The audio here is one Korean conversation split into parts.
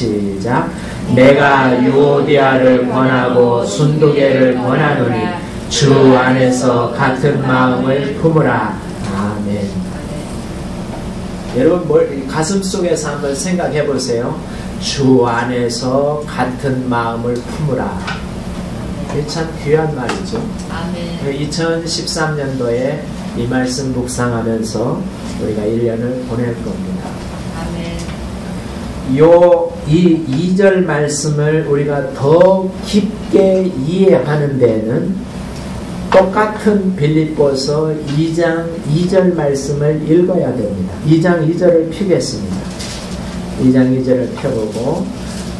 시작. 내가 유오디아를 권하고 순두개를 권하노니 주 안에서 같은 마음을 품으라. 아멘. 여러분 가슴 속에서 한번 생각해 보세요. 주 안에서 같은 마음을 품으라. 이게 참 귀한 말이죠. 아멘. 2013년도에 이 말씀 묵상하면서 우리가 1년을 보낼 겁니다. 이 2절 말씀을 우리가 더 깊게 이해하는 데는 똑같은 빌립보서 2장 2절 말씀을 읽어야 됩니다. 2장 2절을 펴겠습니다. 2장 2절을 펴보고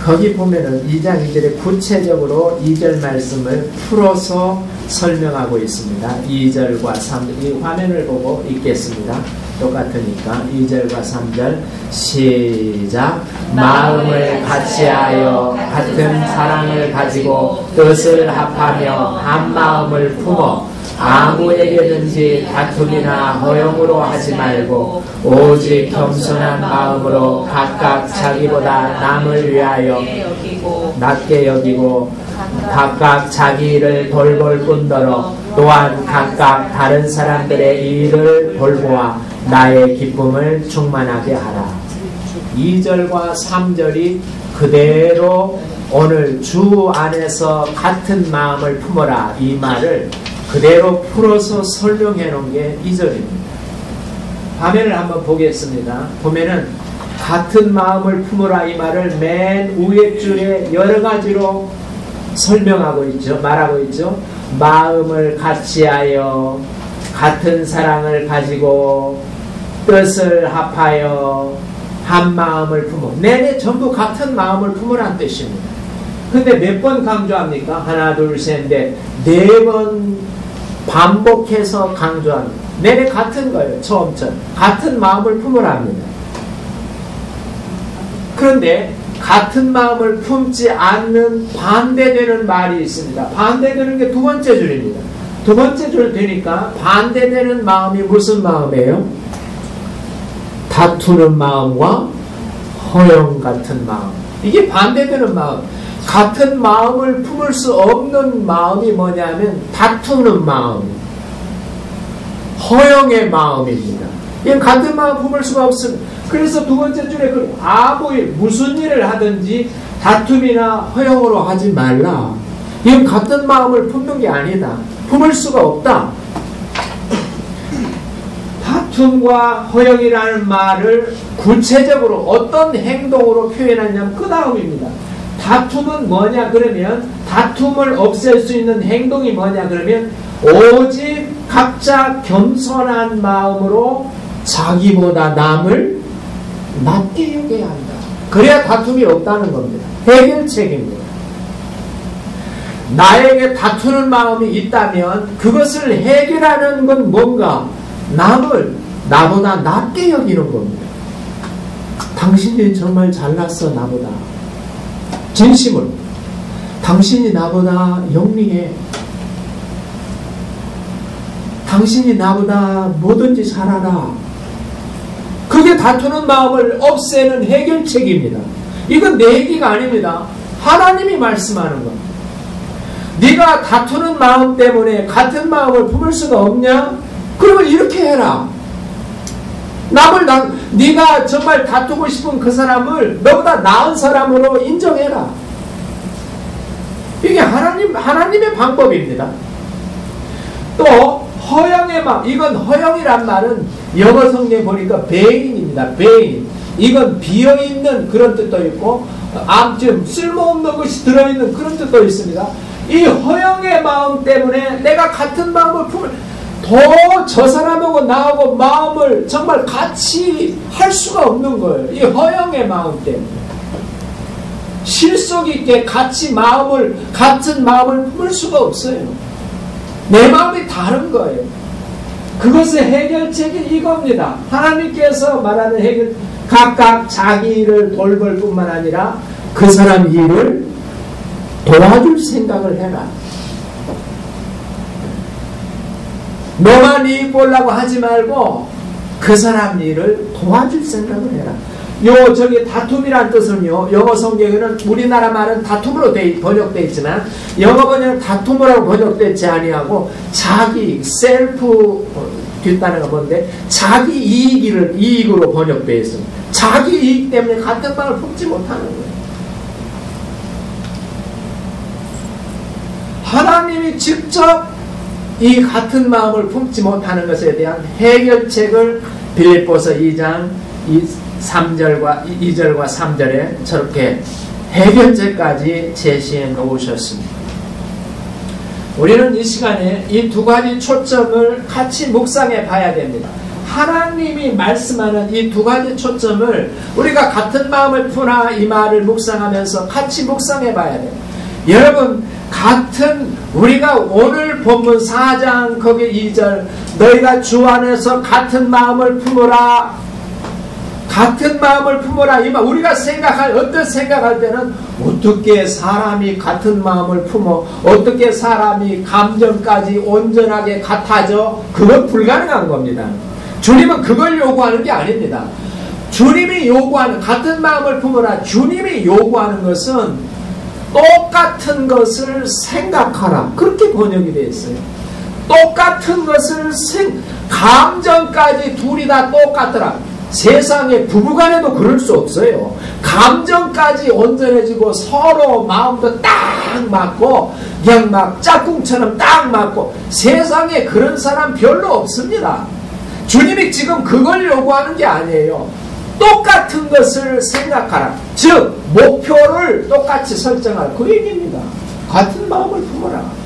거기 보면은 2장 2절에 구체적으로 2절 말씀을 풀어서 설명하고 있습니다. 2절과 3절 이 화면을 보고 읽겠습니다. 똑같으니까 2절과 3절 시작. 마음을 같이하여 같은 사랑을 가지고 뜻을 합하며 한 마음을 품어 아무에게든지 다툼이나 허용으로 하지 말고 오직 겸손한 마음으로 각각 자기보다 남을 위하여 낮게 여기고 각각 자기 일을 돌볼 뿐더러 또한 각각 다른 사람들의 일을 돌보아 나의 기쁨을 충만하게 하라. 2절과 3절이 그대로 오늘 주 안에서 같은 마음을 품어라 이 말을 그대로 풀어서 설명해 놓은 게 2절입니다. 화면을 한번 보겠습니다. 보면은 같은 마음을 품어라 이 말을 맨 위에 줄에 여러 가지로 설명하고 있죠. 말하고 있죠. 마음을 같이하여 같은 사랑을 가지고 뜻을 합하여 한 마음을 품어. 내내 전부 같은 마음을 품으라는 뜻입니다. 근데 몇 번 강조합니까? 하나 둘 셋 넷 4번 반복해서 강조합니다. 내내 같은 거예요. 처음처럼 같은 마음을 품으랍니다. 그런데 같은 마음을 품지 않는 반대되는 말이 있습니다. 반대되는 게 두 번째 줄입니다. 두 번째 줄 되니까 반대되는 마음이 무슨 마음이에요? 다투는 마음과 허영 같은 마음. 이게 반대되는 마음. 같은 마음을 품을 수 없는 마음이 뭐냐면 다투는 마음, 허영의 마음입니다. 이건 같은 마음 품을 수가 없습니다. 그래서 두 번째 줄에 아무 일, 무슨 일을 하든지 다툼이나 허영으로 하지 말라. 이건 같은 마음을 품는 게 아니다. 품을 수가 없다. 다툼과 허영이라는 말을 구체적으로 어떤 행동으로 표현하냐면 그 다음입니다. 다툼은 뭐냐 그러면 다툼을 없앨 수 있는 행동이 뭐냐 그러면 오직 각자 겸손한 마음으로 자기보다 남을 낮게 여겨야 한다. 그래야 다툼이 없다는 겁니다. 해결책입니다. 나에게 다투는 마음이 있다면 그것을 해결하는 건 뭔가 남을 나보다 낮게 여기는 겁니다. 당신이 정말 잘났어 나보다. 진심으로 당신이 나보다 영리해. 당신이 나보다 뭐든지 잘 알아. 그게 다투는 마음을 없애는 해결책입니다. 이건 내 얘기가 아닙니다. 하나님이 말씀하는 겁니다. 네가 다투는 마음 때문에 같은 마음을 품을 수가 없냐? 그러면 이렇게 해라. 네가 정말 다투고 싶은 그 사람을 너보다 나은 사람으로 인정해라. 이게 하나님의 방법입니다. 또 허영의 마음, 이건 허영이란 말은 영어 성경에 보니까 배인입니다. 배인. 이건 비어있는 그런 뜻도 있고 좀 쓸모없는 것이 들어있는 그런 뜻도 있습니다. 이 허영의 마음 때문에 내가 같은 마음을 더 저 사람하고 나하고 마음을 정말 같이 할 수가 없는 거예요. 이 허영의 마음 때문에. 실속 있게 같은 마음을 품을 수가 없어요. 내 마음이 다른 거예요. 그것의 해결책이 이겁니다. 하나님께서 말하는 해결, 각각 자기 일을 돌볼 뿐만 아니라 그 사람 일을 도와줄 생각을 해라. 너만 이익 보려고 하지 말고 그 사람 일을 도와줄 생각을 해라. 저기 다툼이란 뜻은요, 영어 성경에는 우리나라 말은 다툼으로 번역되어 있지만, 영어 번역은 다툼으로 번역되지 아니하고, 자기, 셀프, 뒷단어가 뭔데? 자기 이익으로 번역되어 있습니다. 자기 이익 때문에 같은 마음을 품지 못하는 거예요. 하나님이 직접 이 같은 마음을 품지 못하는 것에 대한 해결책을 빌립보서 2장 2절과 3절에 저렇게 해결책까지 제시해 놓으셨습니다. 우리는 이 시간에 이 두 가지 초점을 같이 묵상해 봐야 됩니다. 하나님이 말씀하는 이 두 가지 초점을 우리가 같은 마음을 푸나 이 말을 묵상하면서 같이 묵상해 봐야 돼요. 여러분, 우리가 오늘 본문 4장 거기 2절, 너희가 주 안에서 같은 마음을 품으라, 같은 마음을 품으라, 이 말, 우리가 어떤 생각할 때는 어떻게 사람이 같은 마음을 품어, 어떻게 사람이 감정까지 온전하게 같아져? 그건 불가능한 겁니다. 주님은 그걸 요구하는 게 아닙니다. 주님이 요구하는, 같은 마음을 품으라, 주님이 요구하는 것은 똑같은 것을 생각하라, 그렇게 번역이 되어 있어요. 똑같은 것을 감정까지 둘이 다 똑같더라. 세상에 부부간에도 그럴 수 없어요. 감정까지 온전해지고 서로 마음도 딱 맞고 그냥 막 짝꿍처럼 딱 맞고, 세상에 그런 사람 별로 없습니다. 주님이 지금 그걸 요구하는 게 아니에요. 똑같은 것을 생각하라. 즉 목표를 똑같이 설정할, 그 얘기입니다. 같은 마음을 품어라.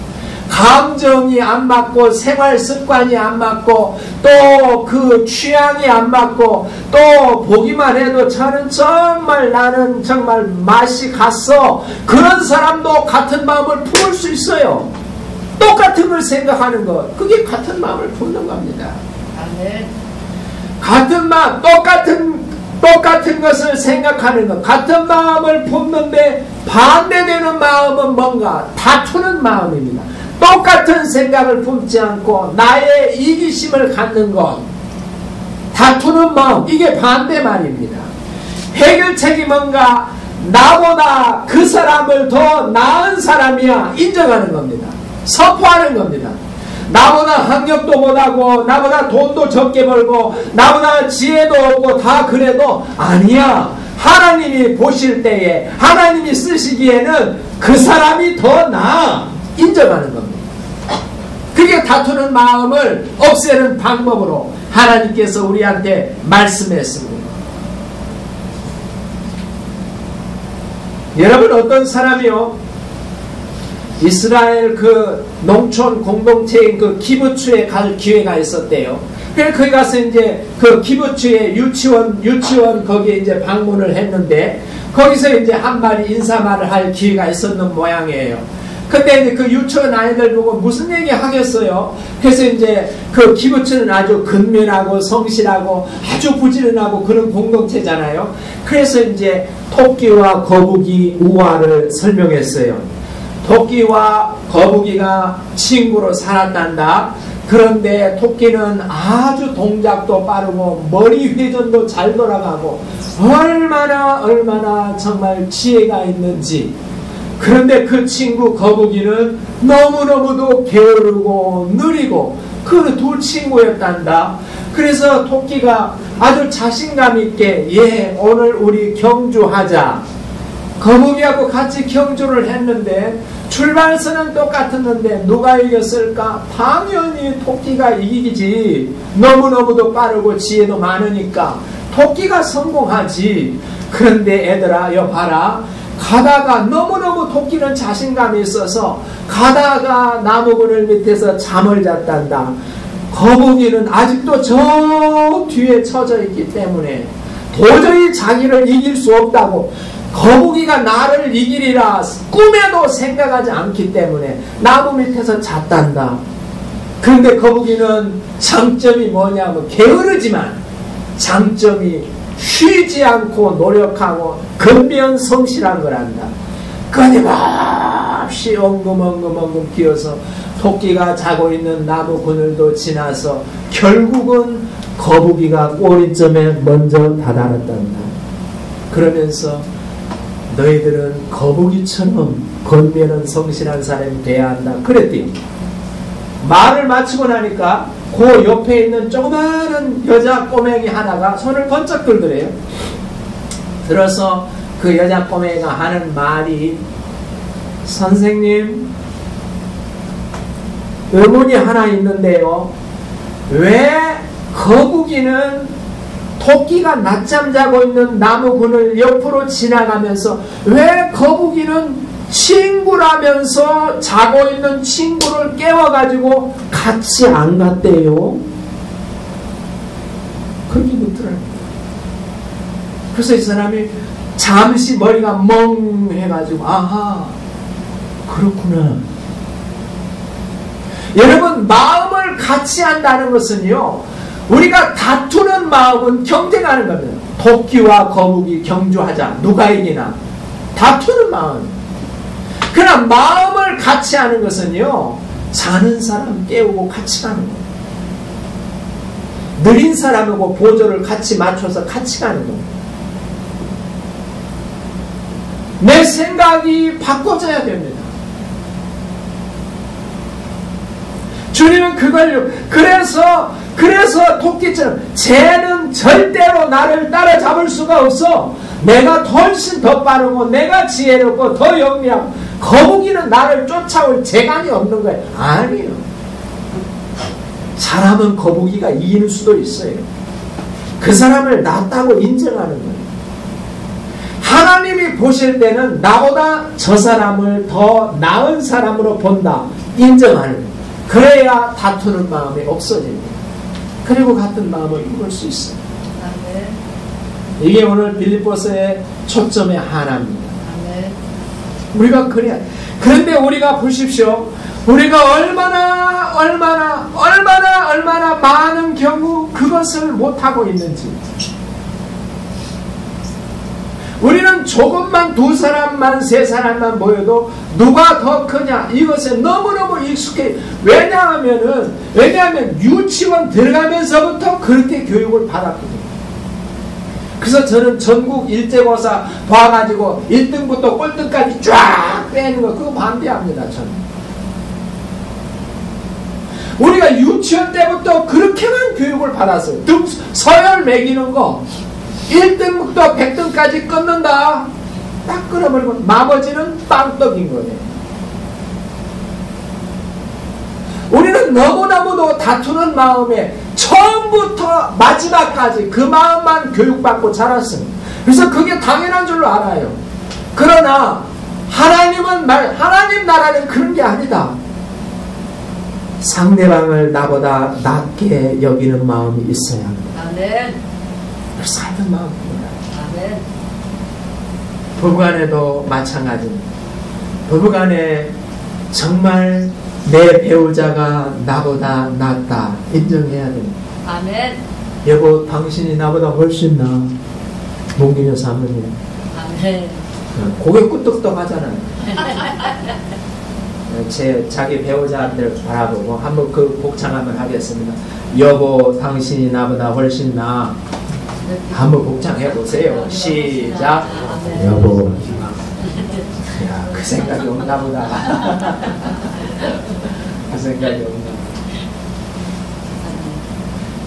감정이 안 맞고 생활 습관이 안 맞고 또 그 취향이 안 맞고 또 보기만 해도 나는 정말 맛이 갔어, 그런 사람도 같은 마음을 품을 수 있어요. 똑같은 걸 생각하는 것, 그게 같은 마음을 품는 겁니다. 아멘. 같은 마음, 똑같은 것을 생각하는 것, 같은 마음을 품는데 반대되는 마음은 뭔가? 다투는 마음입니다. 똑같은 생각을 품지 않고 나의 이기심을 갖는 것, 다투는 마음, 이게 반대 말입니다. 해결책이 뭔가? 나보다 그 사람을 더 나은 사람이야 인정하는 겁니다. 선포하는 겁니다. 나보다 학력도 못하고 나보다 돈도 적게 벌고 나보다 지혜도 없고 다 그래도 아니야, 하나님이 보실 때에, 하나님이 쓰시기에는 그 사람이 더 나아 인정하는 겁니다. 그게 다투는 마음을 없애는 방법으로 하나님께서 우리한테 말씀했습니다. 여러분, 어떤 사람이요, 이스라엘 그 농촌 공동체인 그 키부츠에 갈 기회가 있었대요. 그래서 거기 가서 이제 그 키부츠의 유치원 거기에 이제 방문을 했는데, 거기서 이제 한 마디 인사말을 할 기회가 있었는 모양이에요. 근데 이제 그 유치원 아이들 보고 무슨 얘기 하겠어요? 그래서 이제 그 키부츠는 아주 근면하고 성실하고 아주 부지런하고 그런 공동체잖아요. 그래서 이제 토끼와 거북이 우화를 설명했어요. 토끼와 거북이가 친구로 살았단다. 그런데 토끼는 아주 동작도 빠르고 머리 회전도 잘 돌아가고 얼마나 정말 지혜가 있는지. 그런데 그 친구 거북이는 너무너무도 게으르고 느리고 그 두 친구였단다. 그래서 토끼가 아주 자신감 있게, 예, 오늘 우리 경주하자. 거북이하고 같이 경주를 했는데 출발선은 똑같았는데 누가 이겼을까? 당연히 토끼가 이기지. 너무너무도 빠르고 지혜도 많으니까 토끼가 성공하지. 그런데 애들아, 여봐라, 가다가 너무너무 토끼는 자신감이 있어서 가다가 나무 그늘 밑에서 잠을 잤단다. 거북이는 아직도 저 뒤에 처져 있기 때문에 도저히 자기를 이길 수 없다고, 거북이가 나를 이기리라 꿈에도 생각하지 않기 때문에 나무 밑에서 잤단다. 그런데 거북이는 장점이 뭐냐면 게으르지만 장점이 쉬지 않고 노력하고 근면 성실한 거란다. 끊임없이 엉금엉금 기어서 토끼가 자고 있는 나무 그늘도 지나서 결국은 거북이가 꼬리점에 먼저 다다랐단다. 그러면서 너희들은 거북이처럼 겉면은 성실한 사람이 돼야 한다 그랬대요. 말을 마치고 나니까 그 옆에 있는 조그마한 여자 꼬맹이 하나가 손을 번쩍 들더래요. 들어서 그 여자 꼬맹이가 하는 말이, 선생님, 의문이 하나 있는데요. 왜 거북이는 토끼가 낮잠 자고 있는 나무꾼을 옆으로 지나가면서 왜 거북이는 친구라면서 자고 있는 친구를 깨워가지고 같이 안 갔대요? 그렇게 묻더라고요. 그래서 이 사람이 잠시 머리가 멍해가지고, 아하, 그렇구나. 여러분, 마음을 같이 한다는 것은요, 우리가 다투는 마음은 경쟁하는 겁니다. 토끼와 거북이 경주하자. 누가 이기나. 다투는 마음. 그러나 마음을 같이 하는 것은요, 자는 사람 깨우고 같이 가는 거예요. 느린 사람하고 보조를 같이 맞춰서 같이 가는 거예요. 내 생각이 바꿔져야 됩니다. 주님은 그걸, 그래서 토끼처럼 쟤는 절대로 나를 따라잡을 수가 없어. 내가 훨씬 더 빠르고 내가 지혜롭고 더 영리하고 거북이는 나를 쫓아올 재간이 없는 거예요. 아니에요. 사람은 거북이가 이기는 수도 있어요. 그 사람을 낫다고 인정하는 거예요. 하나님이 보실 때는 나보다 저 사람을 더 나은 사람으로 본다. 인정하는 거예요. 그래야 다투는 마음이 없어집니다. 그리고 같은 마음을 이룰 수 있어요. 이게 오늘 빌립보서의 초점의 하나입니다. 우리가 그래야. 그런데 우리가 보십시오. 우리가 얼마나 많은 경우 그것을 못하고 있는지. 우리는 조금만 두 사람만 세 사람만 모여도 누가 더 크냐 이것에 너무너무 익숙해. 왜냐하면 유치원 들어가면서부터 그렇게 교육을 받았거든요. 그래서 저는 전국 일제고사 봐가지고 1등부터 꼴등까지 쫙 빼는 거 그거 반대합니다. 저는. 우리가 유치원 때부터 그렇게만 교육을 받았어요. 서열 매기는 거 1등부터 100등까지 끊는다. 딱 끊어버리고 나머지는 빵떡인 거예요. 우리는 너무너무도 다투는 마음에 처음부터 마지막까지 그 마음만 교육받고 자랐습니다. 그래서 그게 당연한 줄로 알아요. 그러나 하나님 나라는 그런 게 아니다. 상대방을 나보다 낮게 여기는 마음이 있어야 합니다. 아멘. 그래서 같은 마음입니다. 아멘. 부부간에도 마찬가지입니다. 부부간에 정말 내 배우자가 나보다 낫다 인정해야 됩니다. 아멘. 여보, 당신이 나보다 훨씬 나아. 몽기녀 사모님. 아멘. 고개 끄떡떡 하잖아요. 자기 배우자들 바라보고 한번 그 복창 한번 하겠습니다. 여보, 당신이 나보다 훨씬 나아. 한번 복창해 보세요. 시작. 여보. 야, 그 생각이 없나 보다. 그 생각이 없나.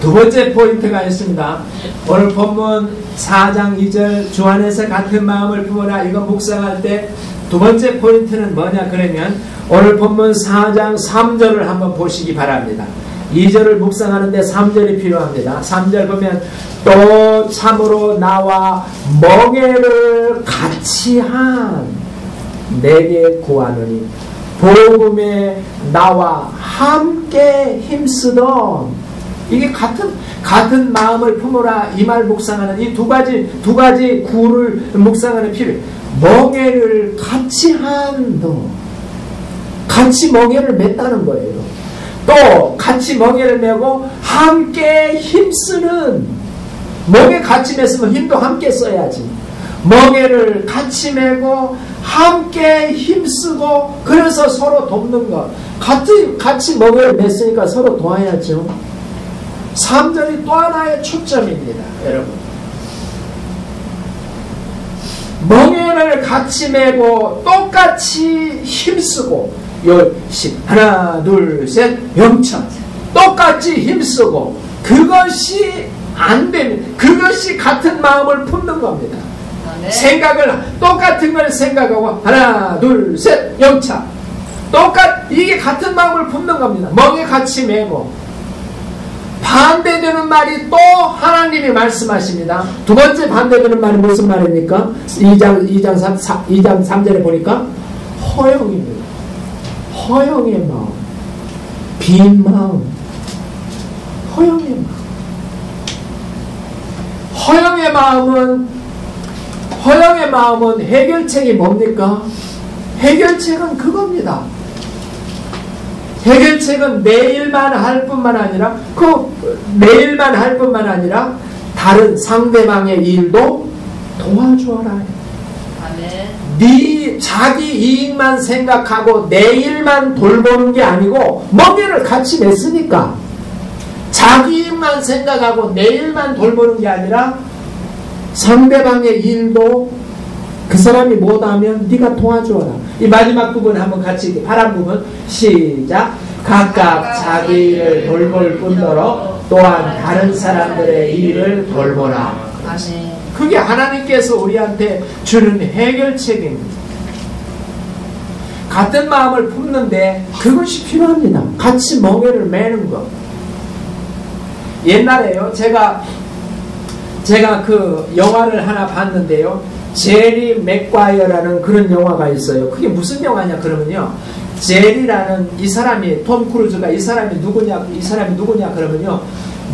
두 번째 포인트가 있습니다. 오늘 본문 4장 2절 주 안에서 같은 마음을 품어라. 이거 묵상할 때 두 번째 포인트는 뭐냐 그러면 오늘 본문 4장 3절을 한번 보시기 바랍니다. 2절을 묵상하는데 3절이 필요합니다. 3절 보면 또 참으로 나와 멍에를 같이 한 내게 구하노니 복음에 나와 함께 힘쓰던. 이게 같은 마음을 품어라 이 말 묵상하는 이 두 가지 구를 묵상하는 필요. 멍에를 같이 한도 같이 멍에를 맸다는 거예요. 또 같이 멍에를 메고 함께 힘쓰는. 멍에 같이 맸으면 힘도 함께 써야지. 멍에를 같이 메고 함께 힘쓰고 그래서 서로 돕는 것. 같이 멍에를 맸으니까 서로 도와야죠. 3절이 또 하나의 초점입니다. 여러분. 멍에를 같이 메고 똑같이 힘쓰고 하나 둘 셋 영천 똑같이 힘쓰고 그것이 안 되면 그것이 같은 마음을 품는 겁니다. 네. 생각을 똑같은 걸 생각하고 하나 둘 셋 영차 이게 같은 마음을 품는 겁니다. 멍에 같이 메고 반대되는 말이 또 하나님이 말씀하십니다. 두 번째 반대되는 말이 무슨 말입니까? 2장 3절에 보니까 허영입니다. 허영의 마음, 빈 마음, 허영의 마음. 허영의 마음은 해결책이 뭡니까? 해결책은 그겁니다. 해결책은 내일만 할 뿐만 아니라 다른 상대방의 일도 도와주어라. 네 자기 이익만 생각하고 내 일만 돌보는 게 아니고 멍에를 같이 냈으니까 자기 이익만 생각하고 내 일만 돌보는 게 아니라 상대방의 일도 그 사람이 못하면 네가 도와주어라. 이 마지막 부분 한번 같이 파란 부분 시작. 각각 자기 일을 돌볼 뿐더러 또한 다른 사람들의 일을 돌보라. 그게 하나님께서 우리한테 주는 해결책입니다. 같은 마음을 품는데 그것이 필요합니다. 같이 멍에를 매는 것. 옛날에요 제가 그 영화를 하나 봤는데요. 제리 맥과이어라는 그런 영화가 있어요. 그게 무슨 영화냐 그러면요. 제리라는 이 사람이 톰 크루즈가 이 사람이 누구냐 그러면요.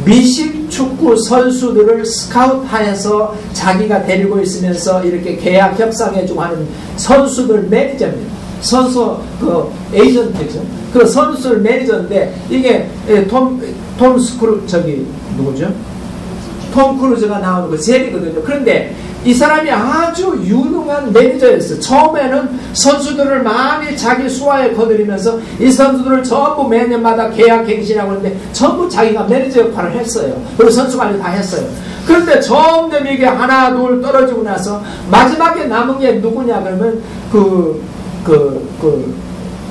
미식 축구 선수들을 스카우트하여서 자기가 데리고 있으면서 이렇게 계약 협상해주고 하는 선수들 매니저입니다. 선수 그 에이전트죠. 그 선수들 매니저인데 이게 톰 크루즈가 나오는 그 제리거든요. 그런데 이 사람이 아주 유능한 매니저였어요. 처음에는 선수들을 많이 자기 수하에 거느리면서 이 선수들을 전부 매년마다 계약 갱신하고 있는데 전부 자기가 매니저 역할을 했어요. 그리고 선수 관리 다 했어요. 그런데 점점 이게 하나 둘 떨어지고 나서 마지막에 남은 게 누구냐 그러면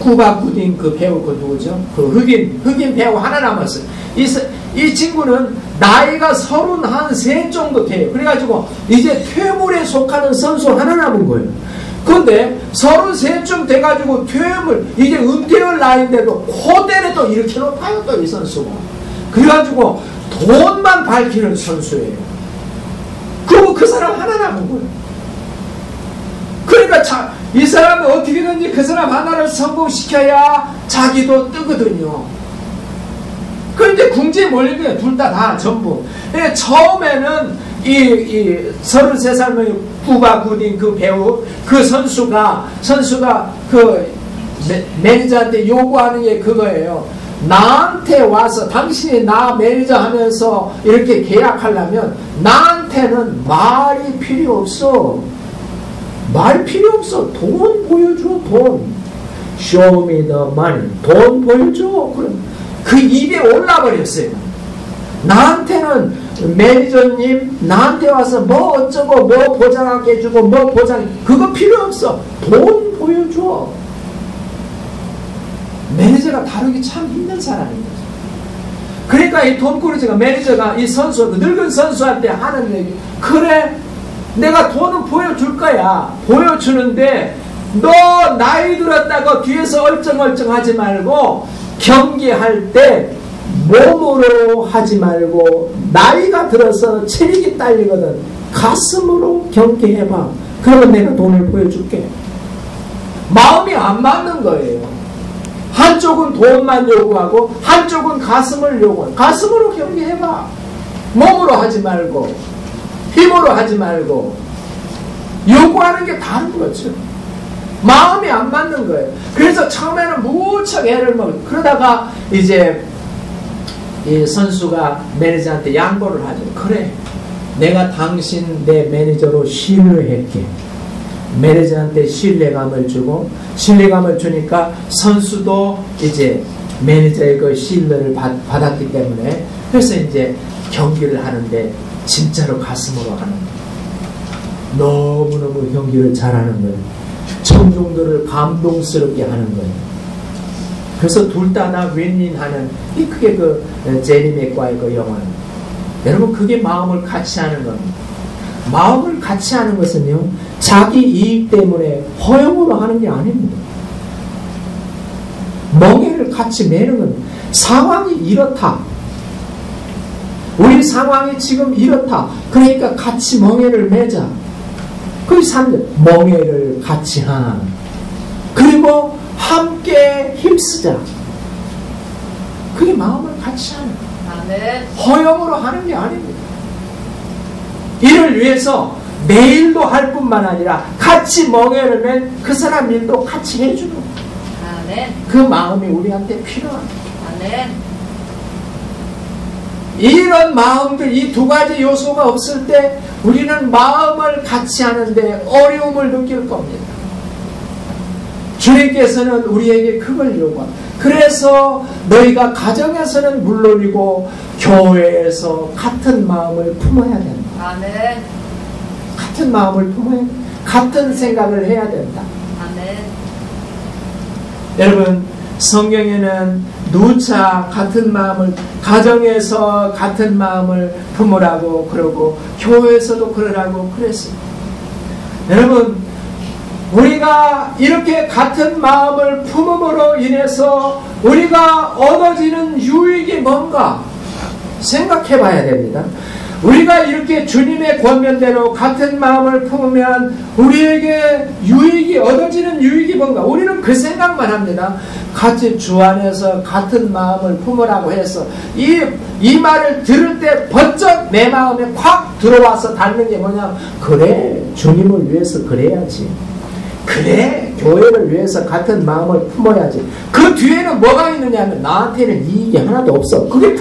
쿠바 구딘 그 배우 그 누구죠? 그 흑인 배우 하나 남았어요. 이 친구는 나이가 33 정도 돼요. 그래가지고 이제 퇴물에 속하는 선수 하나 남은 거예요. 그런데 33쯤 돼가지고 퇴물 이제 은퇴할 나이인데도 그대로 이렇게 높아요. 또 이 선수가. 그래가지고 돈만 밝히는 선수예요. 그리고 그 사람 하나 남은 거예요. 그러니까 이 사람은 어떻게든지 그 사람 하나를 성공시켜야 자기도 뜨거든요. 그런데 궁지에 몰린 거예요. 둘 다 전부. 처음에는 이 33살의 쿠바 구딘 그 배우 그 선수가 그 매니저한테 요구하는 게 그거예요. 나한테 와서 당신이 나 매니저 하면서 이렇게 계약하려면 나한테는 말이 필요 없어. 말 필요 없어. 돈 보여줘. 돈. Show me the money. 돈 보여줘. 그럼 그 입에 올라버렸어요. 나한테는 매니저님 나한테 와서 뭐 어쩌고 뭐 보장하게 해주고 뭐 보장 그거 필요 없어. 돈 보여줘. 매니저가 다루기 참 힘든 사람입니다. 그러니까 이 톰 크루즈가 매니저가 이 선수 늙은 선수한테 하는 얘기 그래 내가 돈은 보여줄 거야. 보여주는데 너 나이 들었다고 뒤에서 얼쩡얼쩡 하지 말고 경기할 때 몸으로 하지 말고 나이가 들어서 체력이 딸리거든. 가슴으로 경기해봐. 그러면 내가 돈을 보여줄게. 마음이 안 맞는 거예요. 한쪽은 돈만 요구하고 한쪽은 가슴을 요구해. 가슴으로 경기해봐. 몸으로 하지 말고 힘으로 하지 말고 요구하는 게 다른 거죠. 마음이 안 맞는 거예요. 그래서 처음에는 무척 애를 먹어요. 그러다가 이제 이 선수가 매니저한테 양보를 하죠. 그래 내가 당신 내 매니저로 신뢰할게. 매니저한테 신뢰감을 주고 신뢰감을 주니까 선수도 이제 매니저의 그 신뢰를 받았기 때문에 그래서 이제 경기를 하는데 진짜로 가슴으로 하는 거예요. 너무너무 연기를 잘하는 거예요. 청중들을 감동스럽게 하는 거예요. 그래서 둘 다 나 윈윈하는 이 그게 그 제리 맥과의 그 영화는 여러분 그게 마음을 같이 하는 겁니다. 마음을 같이 하는 것은요 자기 이익 때문에 허용으로 하는 게 아닙니다. 멍해를 같이 매는 건 상황이 이렇다. 우리 상황이 지금 이렇다. 그러니까 같이 멍해를 매자. 그 사람들 멍해를 같이 한 그리고 함께 힘쓰자. 그게 마음을 같이 하는 거예요. 허용으로 하는 게 아닙니다. 이를 위해서 내 일도 할 뿐만 아니라 같이 멍해를 맨 그 사람 일도 같이 해주는 거예요. 그 마음이 우리한테 필요합니다. 이런 마음들, 이 두 가지 요소가 없을 때 우리는 마음을 같이 하는데 어려움을 느낄 겁니다. 주님께서는 우리에게 그걸 요구합니다. 그래서 너희가 가정에서는 물론이고 교회에서 같은 마음을 품어야 된다. 아멘. 같은 마음을 품어야 된다. 같은 생각을 해야 된다. 아멘. 여러분 성경에는 누차 같은 마음을 가정에서 같은 마음을 품으라고 그러고 교회에서도 그러라고 그랬습니다. 여러분 우리가 이렇게 같은 마음을 품음으로 인해서 우리가 얻어지는 유익이 뭔가 생각해 봐야 됩니다. 우리가 이렇게 주님의 권면대로 같은 마음을 품으면 우리에게 유익이 얻어지는 유익이 뭔가 우리는 그 생각만 합니다. 같이 주 안에서 같은 마음을 품으라고 해서 이 말을 들을 때 번쩍 내 마음에 콱 들어와서 닿는 게 뭐냐, 그래 주님을 위해서 그래야지, 그래 교회를 위해서 같은 마음을 품어야지. 그 뒤에는 뭐가 있느냐면 나한테는 이익이 하나도 없어. 그게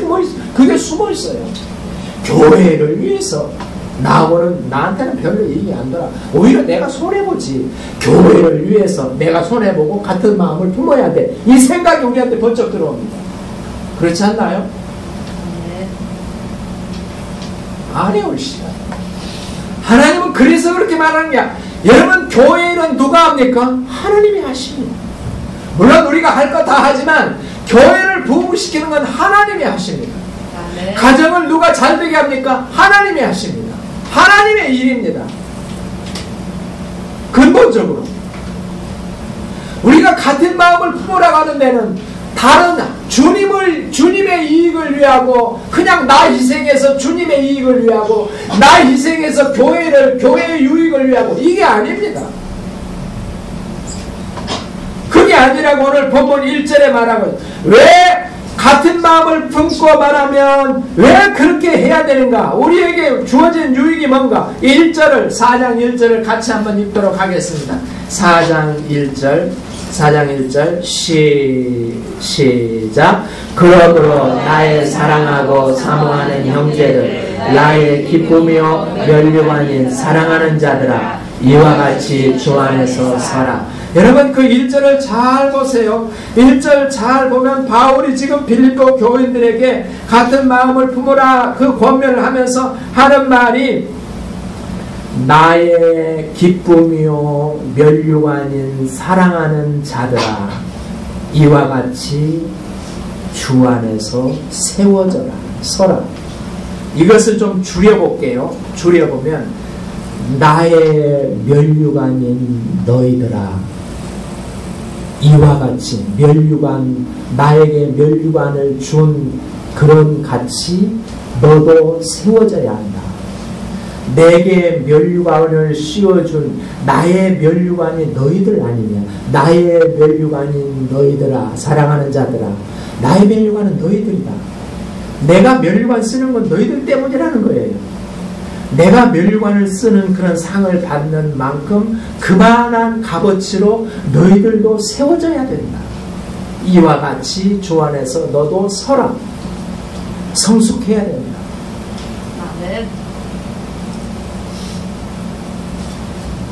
숨어 있어요. 교회를 위해서 나한테는 별로 이익이 안 돌아. 오히려 내가 손해보지. 교회를 위해서 내가 손해보고 같은 마음을 품어야 돼. 이 생각이 우리한테 번쩍 들어옵니다. 그렇지 않나요? 네. 아니요, 시간. 하나님은 그래서 그렇게 말하는 게 아니야. 여러분 교회는 누가 합니까? 하나님이 하십니다. 물론 우리가 할 거 다 하지만 교회를 부흥시키는 건 하나님이 하십니다. 네. 가정을 누가 잘되게 합니까? 하나님이 하십니다. 하나님의 일입니다. 근본적으로 우리가 같은 마음을 품으라고 하는 데는 다른 주님의 이익을 위하고 그냥 나 희생해서 주님의 이익을 위하고 나 희생해서 교회의 유익을 위하고 이게 아닙니다. 그게 아니라고 오늘 본문 1절에 말하고, 왜 같은 마음을 품고 말하면 왜 그렇게 해야 되는가? 우리에게 주어진 유익이 뭔가? 4장 1절을 같이 한번 읽도록 하겠습니다. 4장 1절 시작. 그러므로 나의 사랑하고 사모하는 형제들, 나의 기쁨이요 면류관인 사랑하는 자들아, 이와 같이 주 안에서 서라. 여러분 그 1절을 잘 보세요. 1절 잘 보면 바울이 지금 빌립보 교인들에게 같은 마음을 품으라 그 권면을 하면서 하는 말이, 나의 기쁨이요 면류관인 사랑하는 자들아, 이와 같이 주 안에서 세워져라, 서라. 이것을 좀 줄여볼게요. 줄여보면, 나의 면류관인 너희들아, 이와 같이 나에게 면류관을 준 그런 같이 너도 세워져야 한다. 내게 면류관을 씌워준 나의 면류관이 너희들 아니냐. 나의 면류관인 너희들아, 사랑하는 자들아, 나의 면류관은 너희들이다. 내가 면류관 쓰는 건 너희들 때문이라는 거예요. 내가 면류관을 쓰는 그런 상을 받는 만큼 그만한 값어치로 너희들도 세워져야 된다. 이와 같이 주 안에서 너도 서라. 성숙해야 된다. 아멘.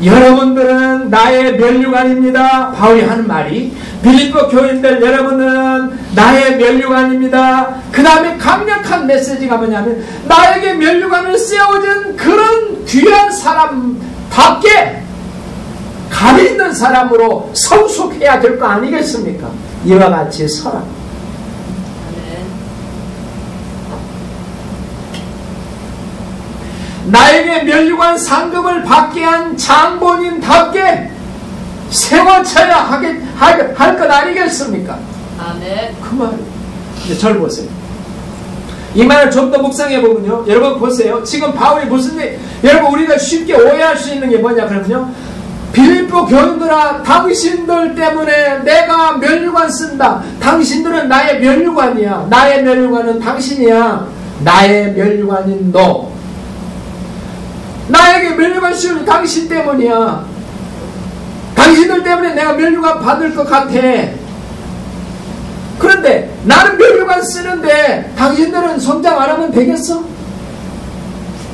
여러분들은 나의 면류관입니다. 바울이 하는 말이, 빌립보 교인들 여러분은 나의 면류관입니다. 그 다음에 강력한 메시지가 뭐냐면, 나에게 면류관을 씌워준 그런 귀한 사람, 밖에 감이 있는 사람으로 성숙해야 될 거 아니겠습니까? 이와 같이 서라. 나에게 면류관 상급을 받게 한 장본인답게 세워져야 할 것 아니겠습니까? 아멘. 그 말이에요. 이제 절 보세요. 이 말을 좀 더 묵상해 보면요. 여러분 보세요. 지금 바울이 무슨 일, 여러분 우리가 쉽게 오해할 수 있는 게 뭐냐 그러면요. 빌립보 교인들아, 당신들 때문에 내가 면류관 쓴다. 당신들은 나의 면류관이야. 나의 면류관은 당신이야. 나의 면류관인 너. 나에게 면류관 씌우는 당신 때문이야. 당신들 때문에 내가 면류관 받을 것 같아. 그런데 나는 면류관 쓰는데 당신들은 성장 안 하면 되겠어?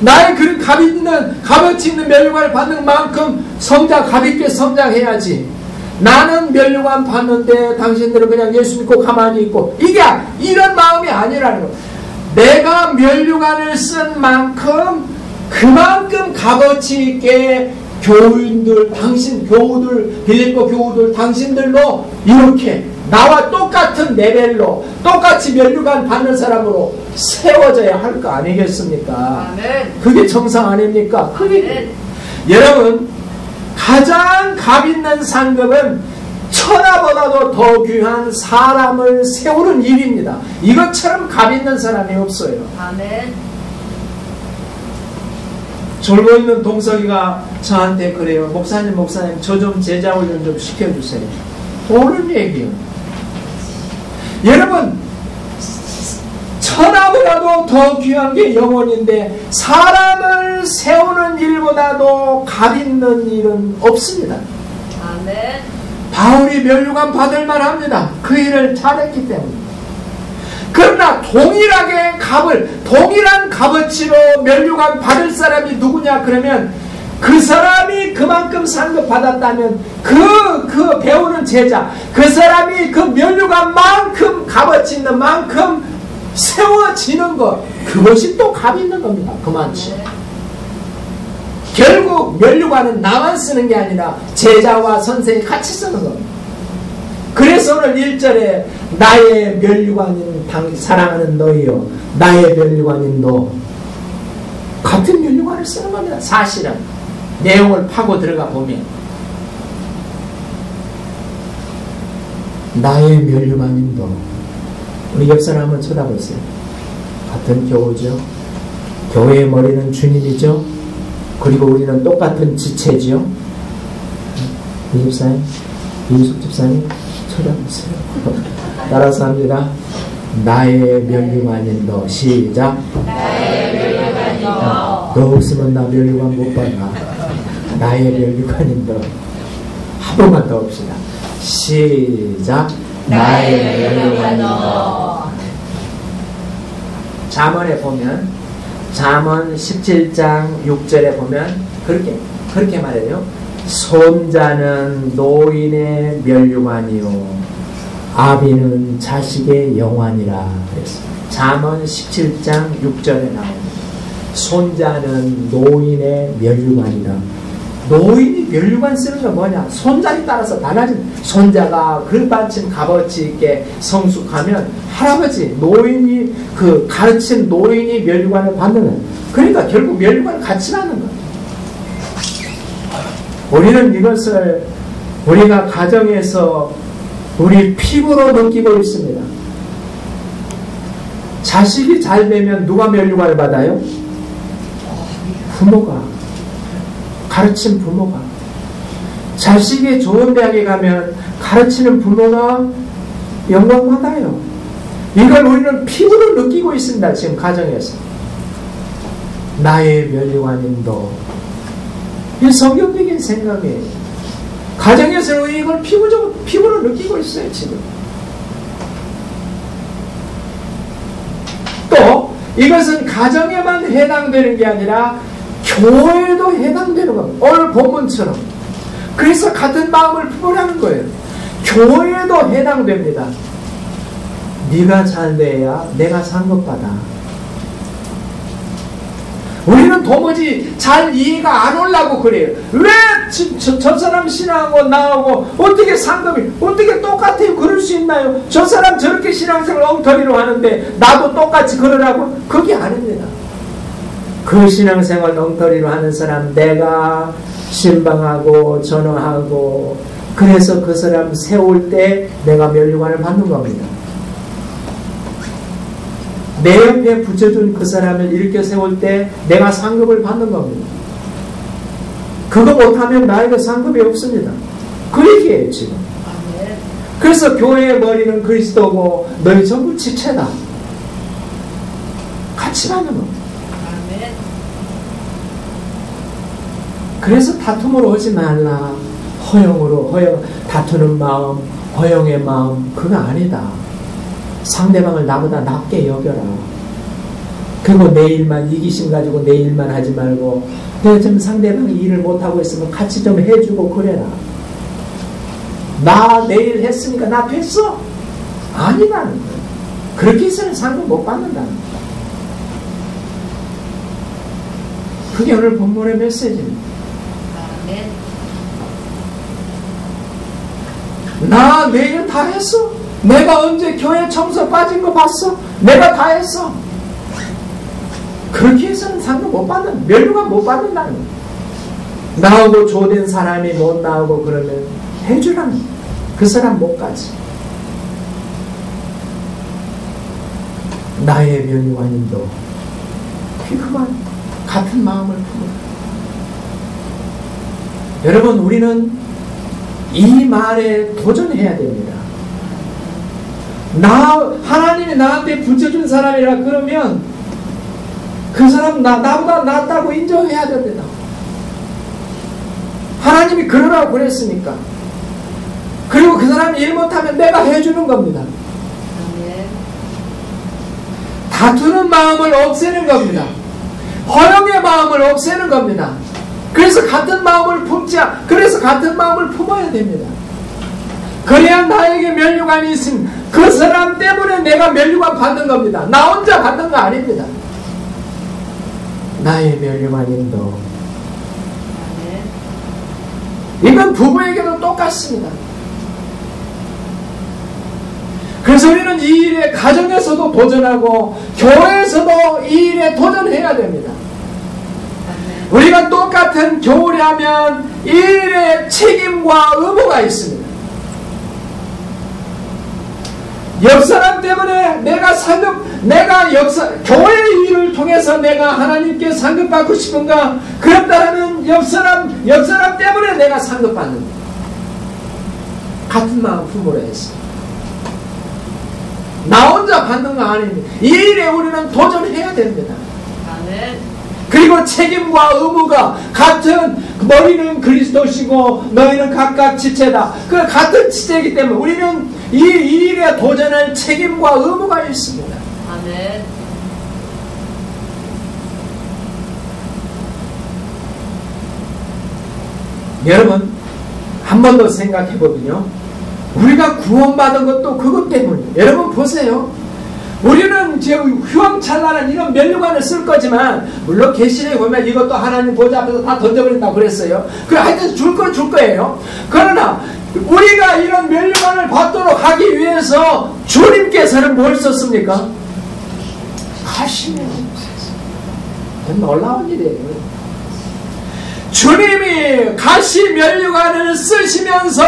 나의 그런 값어치 있는 면류관을 받는 만큼 가볍게 성장해야지. 나는 면류관 받는데 당신들은 그냥 예수 믿고 가만히 있고, 이게 이런 마음이 아니라는 거. 내가 면류관을 쓴 만큼 그만큼 값어치 있게 교우들, 빌립보 교우들, 당신들로 이렇게 나와 똑같은 레벨로 똑같이 면류관 받는 사람으로 세워져야 할 거 아니겠습니까? 아멘. 그게 정상 아닙니까? 그게 여러분, 가장 값 있는 상급은 천하보다도 더 귀한 사람을 세우는 일입니다. 이것처럼 값 있는 사람이 없어요. 아멘. 졸고 있는 동석이가 저한테 그래요. 목사님 저 좀 제자 훈련 좀 시켜주세요. 옳은 얘기요. 여러분, 천하보다도 더 귀한 게 영혼인데 사람을 세우는 일보다도 값 있는 일은 없습니다. 아멘. 바울이 면류관 받을 만합니다. 그 일을 잘했기 때문에. 그러나 동일한 값어치로 면류관 받을 사람이 누구냐 그러면, 그 사람이 그만큼 상급 받았다면 그 배우는 제자, 그 사람이 그 면류관만큼 값어치 있는 만큼 세워지는 것, 그것이 또 값 있는 겁니다. 그만치. 결국 면류관은 나만 쓰는 게 아니라 제자와 선생이 같이 쓰는 겁니다. 그래서 오늘 1절에 나의 면류관인 사랑하는 너희여, 나의 면류관인 너, 같은 면류관을 쓰는 겁니다. 사실은 내용을 파고 들어가 보면 나의 면류관인 너. 우리 옆 사람 한번 쳐다보세요. 같은 교우죠. 교회의 머리는 주님이죠. 그리고 우리는 똑같은 지체죠. 이 집사님, 이숙 집사님 쳐다보세요. 따라서 합니다. 나의 면류관인 너. 시작. 나의 면류관인 너. 너 없으면 나 면류관 못 받아. 나의 면류관인 너. 한 번만 더 합시다. 시작. 나의 면류관인 너. 잠언에 보면, 잠언 17장 6절에 보면 그렇게 말해요. 손자는 노인의 면류관이요 아비는 자식의 영환이라 그랬습니다. 잠언 17장 6절에 나옵니다. 손자는 노인의 면류관이다. 노인이 면류관 쓰는 건 뭐냐? 손자에 따라서 달라진, 손자가 그 받침 값어치 있게 성숙하면 할아버지, 노인이 가르친 노인이 면류관을 받는 거예요. 그러니까 결국 면류관을 같이 받는 거예요. 우리는 이것을 우리가 가정에서 우리 피부로 느끼고 있습니다. 자식이 잘 되면 누가 면류관을 받아요? 부모가. 가르친 부모가. 자식이 좋은 대학에 가면 가르치는 부모가 영광받아요. 이걸 우리는 피부로 느끼고 있습니다. 지금 가정에서. 나의 면류관인 너. 이 성경적인 생각이에요. 가정에서 이걸 피부로 느끼고 있어요. 지금. 또 이것은 가정에만 해당되는 게 아니라 교회도 해당되는 겁니다. 오늘 본문처럼. 그래서 같은 마음을 품으라는 거예요. 교회도 해당됩니다. 네가 잘 돼야 내가 상급받아. 우리는 도무지 잘 이해가 안 오려고 그래요. 왜 저 사람 신앙하고 나하고 어떻게 상급이 어떻게 똑같아요? 그럴 수 있나요? 저 사람 저렇게 신앙생활 엉터리로 하는데 나도 똑같이 그러라고? 그게 아닙니다. 그 신앙생활 엉터리로 하는 사람 내가 신방하고 전화하고 그래서 그 사람 세울 때 내가 면류관을 받는 겁니다. 내 옆에 붙여준 그 사람을 일으켜 세울 때 내가 상급을 받는 겁니다. 그거 못하면 나에게 상급이 없습니다. 그 얘기예요 지금. 그래서 교회의 머리는 그리스도고 너희 전부 지체다. 같이 가는 겁니다. 그래서 다툼으로 오지 말라. 허영으로 다투는 마음, 허영의 마음 그거 아니다. 상대방을 나보다 낮게 여겨라. 그리고 내 일만 이기심 가지고 내 일만 하지 말고 내가 좀 상대방이 일을 못하고 있으면 같이 좀 해주고 그래라. 나 내일 했으니까 나 됐어? 아니라는 거예요. 그렇게 해서는 상금 못 받는다는 거예요. 그게 오늘 본문의 메시지입니다. 나 내일 다 했어? 내가 언제 교회 청소 빠진 거 봤어? 내가 다 했어. 그렇게 해서는 상금 못 받는, 면류관 못 받는다는 거예요. 나오고 조된 사람이 못 나오고 그러면 해주라는 거예요. 그 사람 못 가지. 나의 면류관인도 그만 같은 마음을 품어라. 여러분 우리는 이 말에 도전해야 됩니다. 하나님이 나한테 붙여준 사람이라 그러면 그 사람 나보다 낫다고 인정해야 됩니다. 하나님이 그러라고 그랬으니까. 그리고 그 사람이 일 못하면 내가 해주는 겁니다. 다투는 마음을 없애는 겁니다. 허영의 마음을 없애는 겁니다. 그래서 같은 마음을 그래서 같은 마음을 품어야 됩니다. 그래야 나에게 면류관이 있으면 그 사람 때문에 내가 면류관 받는 겁니다. 나 혼자 받는 거 아닙니다. 나의 면류관인도. 이건 부부에게도 똑같습니다. 그래서 우리는 이 일에 가정에서도 도전하고 교회에서도 이 일에 도전해야 됩니다. 우리가 똑같은 교회를 하면 이 일에 책임과 의무가 있습니다. 옆 사람 때문에 교회의 일을 통해서 내가 하나님께 상급받고 싶은가? 그렇다면 옆 사람 때문에 내가 상급받는 거예요. 같은 마음 품으로 했어요. 나 혼자 받는 거 아닙니다. 이 일에 우리는 도전해야 됩니다. 그리고 책임과 의무가 같은 머리는 그리스도시고 너희는 각각 지체다. 그 같은 지체이기 때문에 우리는 이 일에 도전할 책임과 의무가 있습니다. 아멘. 여러분 한 번 더 생각해 보면요. 우리가 구원받은 것도 그것 때문이에요. 여러분 보세요. 우리는 휘황찬란한 이런 면류관을 쓸 거지만 물론 계시록에 보면 이것도 하나님 보좌 앞에서 다 던져버린다고 그랬어요. 하여튼 줄 거예요. 그러나 우리가 이런 면류관을 받도록 하기 위해서 주님께서는 뭘 썼습니까? 가시면 놀라운 일이에요. 주님이 가시 면류관을 쓰시면서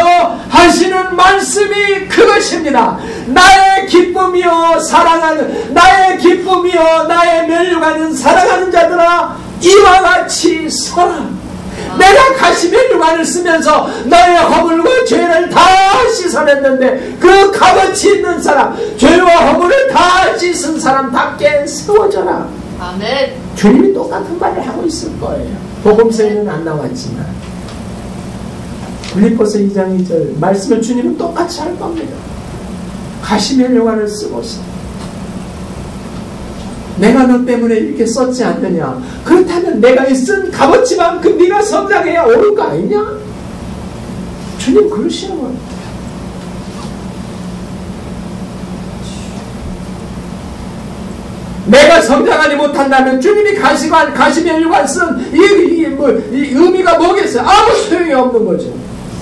하시는 말씀이 그것입니다. 나의 기쁨이요 나의 면류관은 사랑하는 자들아 이와 같이 서라. 내가 가시 면류관을 쓰면서 너의 허물과 죄를 다 씻어냈는데 그 값어치 있는 사람, 죄와 허물을 다 씻은 사람답게 세워져라. 아멘. 주님이 똑같은 말을 하고 있을 거예요. 복음서에는 안 나왔지만 빌립보서 2장 2절 말씀을 주님은 똑같이 할 겁니다. 가시 면류관을 쓰고서 내가 너 때문에 이렇게 썼지 않느냐? 그렇다면 내가 쓴 값어치만큼 네가 성장해야 옳은 거 아니냐? 주님 그러시는 거예요. 내가 성장하지 못한다면 주님이 가시면류관 쓴 이 의미가 뭐겠어요? 아무 소용이 없는 거죠.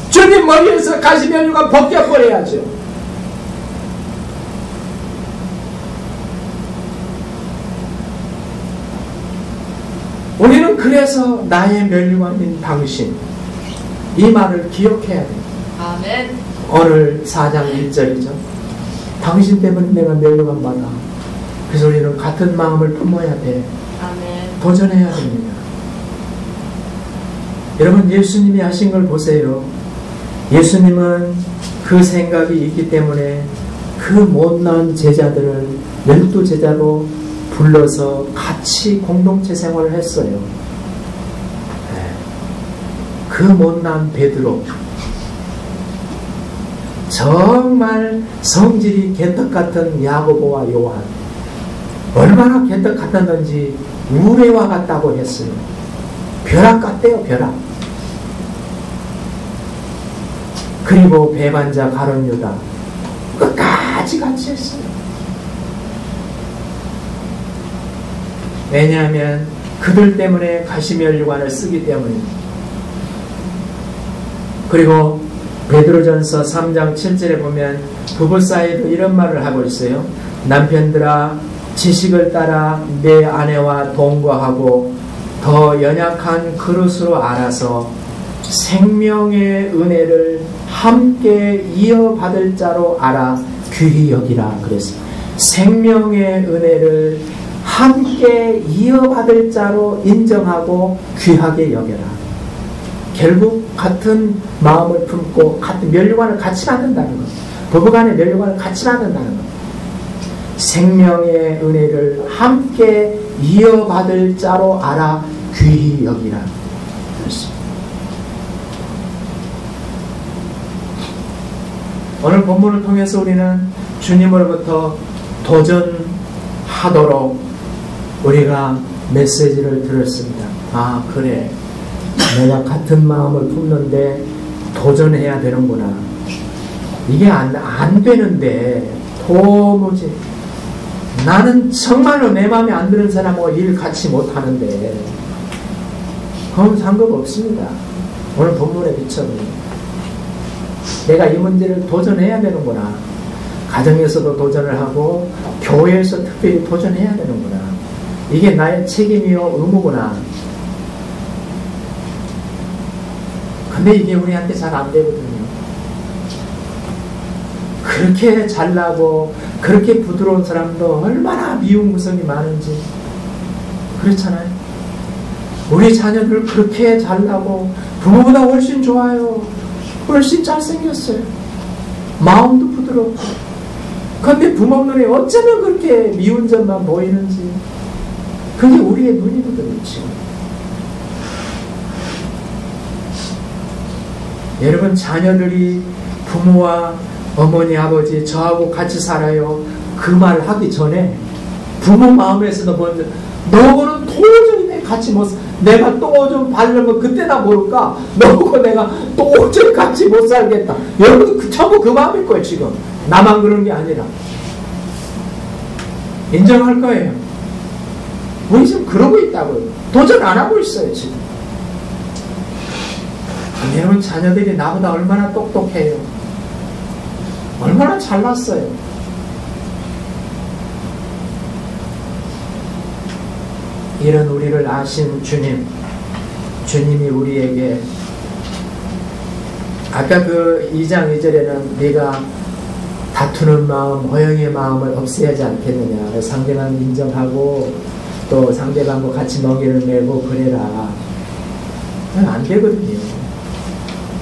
주님 머리에서 가시면류관 벗겨버려야죠. 우리는 그래서 나의 면류관인 당신, 이 말을 기억해야 돼요. 아멘. 오늘 4장 1절이죠. 당신 때문에 내가 면류관 받아. 그래서 우리는 같은 마음을 품어야 돼. 아멘. 도전해야 됩니다. 여러분, 예수님이 하신 걸 보세요. 예수님은 그 생각이 있기 때문에 그 못난 제자들을 12제자로 불러서 같이 공동체 생활을 했어요. 그 못난 베드로, 정말 성질이 개떡 같은 야고보와 요한, 얼마나 개떡 같았는지 우레와 같다고 했어요. 벼락 같대요, 벼락. 그리고 배반자 가룟 유다, 끝까지 같이 했어요. 왜냐하면 그들 때문에 가시면류관을 쓰기 때문입니다. 그리고 베드로전서 3장 7절에 보면 부부 사이도 이런 말을 하고 있어요. 남편들아, 지식을 따라 내 아내와 동거하고 더 연약한 그릇으로 알아서 생명의 은혜를 함께 이어받을 자로 알아 귀히 여기라 그랬습니다. 생명의 은혜를 함께 이어받을 자로 인정하고 귀하게 여겨라. 결국 같은 마음을 품고 같은 면류관을 같이 받는다는 것, 부부간의 면류관을 같이 받는다는 것, 생명의 은혜를 함께 이어받을 자로 알아 귀히 여기라. 그렇습니다. 오늘 본문을 통해서 우리는 주님으로부터 도전하도록 우리가 메시지를 들었습니다. 아, 그래, 내가 같은 마음을 품는데 도전해야 되는구나. 이게 안 되는데 도무지 나는 정말로 내 마음에 안 드는 사람하고 일 같이 못하는데, 그건 상관없습니다. 오늘 본문에 비춰보면 내가 이 문제를 도전해야 되는구나. 가정에서도 도전을 하고 교회에서 특별히 도전해야 되는구나. 이게 나의 책임이요 의무구나. 근데 이게 우리한테 잘 안 되거든요. 그렇게 잘나고 그렇게 부드러운 사람도 얼마나 미운 구석이 많은지 그렇잖아요. 우리 자녀들 그렇게 잘나고 부모보다 훨씬 좋아요. 훨씬 잘생겼어요. 마음도 부드럽고. 그런데 부모 눈에 어쩌면 그렇게 미운 점만 보이는지, 그게 우리의 눈이거든요, 지금. 여러분, 자녀들이 부모와 어머니, 아버지, 저하고 같이 살아요. 그 말 하기 전에 부모 마음에서도 먼저, 너하고는 도저히 같이 못, 내가 또 좀 바르면 그때나 모를까? 너하고 내가 도저히 같이 못 살겠다. 여러분, 전부 그 마음일 거예요, 지금. 나만 그런 게 아니라. 인정할 거예요. 우리 지금 그러고 있다고요. 도전 안 하고 있어요, 지금. 여러분, 자녀들이 나보다 얼마나 똑똑해요. 얼마나 잘났어요. 이런 우리를 아신 주님, 주님이 우리에게 아까 그 2장 2절에는 네가 다투는 마음, 허영의 마음을 없애야지 않겠느냐. 상대방 인정하고 또 상대방과 같이 멍에를 메고 그래라. 안 되거든요.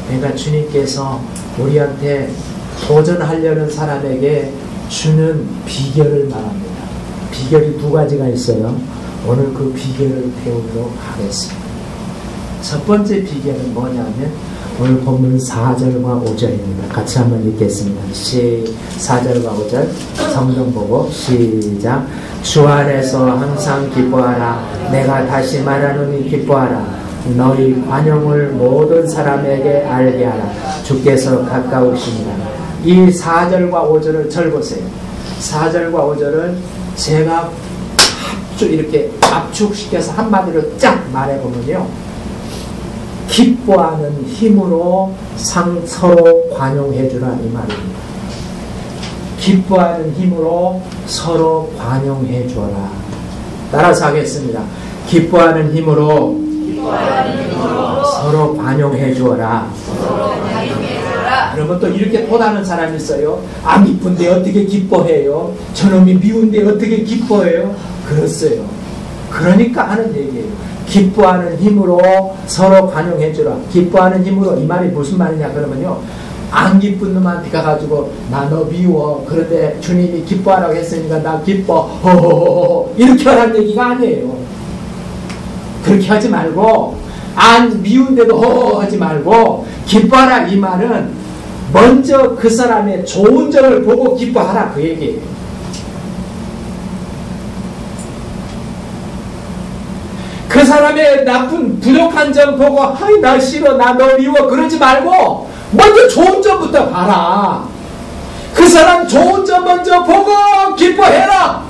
그러니까 주님께서 우리한테 도전하려는 사람에게 주는 비결을 말합니다. 비결이 두 가지가 있어요. 오늘 그 비결을 배우도록 하겠습니다. 첫 번째 비결은 뭐냐면 오늘 본문 4절과 5절입니다. 같이 한번 읽겠습니다. 4절과 5절 성경 보고 시작. 주 안에서 항상 기뻐하라. 내가 다시 말하노니 기뻐하라. 너희 관용을 모든 사람에게 알게 하라. 주께서 가까우십니다. 이 4절과 5절을 절 보세요. 4절과 5절을 제가 쭉 이렇게 압축시켜서 한마디로 쫙 말해보면요, 기뻐하는 힘으로 서로 관용해주라 이 말입니다. 기뻐하는 힘으로 서로 관용해줘라. 따라서 하겠습니다. 기뻐하는 힘으로 서로 관용해줘라. 그러면 또 이렇게 토다는 사람이 있어요. 안 이쁜데 어떻게 기뻐해요? 저놈이 미운데 어떻게 기뻐해요? 그랬어요. 그러니까 하는 얘기예요. 기뻐하는 힘으로 서로 관용해주라. 기뻐하는 힘으로, 이 말이 무슨 말이냐 그러면요, 안 기쁜 놈한테 가가지고 나 너 미워, 그런데 주님이 기뻐하라고 했으니까 나 기뻐, 호호호호, 이렇게 하라는 얘기가 아니에요. 그렇게 하지 말고, 안 미운데도 호호호 하지 말고, 기뻐하라 이 말은 먼저 그 사람의 좋은 점을 보고 기뻐하라 그 얘기예요. 그 사람의 나쁜 부족한 점 보고 아이 나 싫어, 나 너 미워 그러지 말고 먼저 좋은 점부터 봐라. 그 사람 좋은 점 먼저 보고 기뻐해라.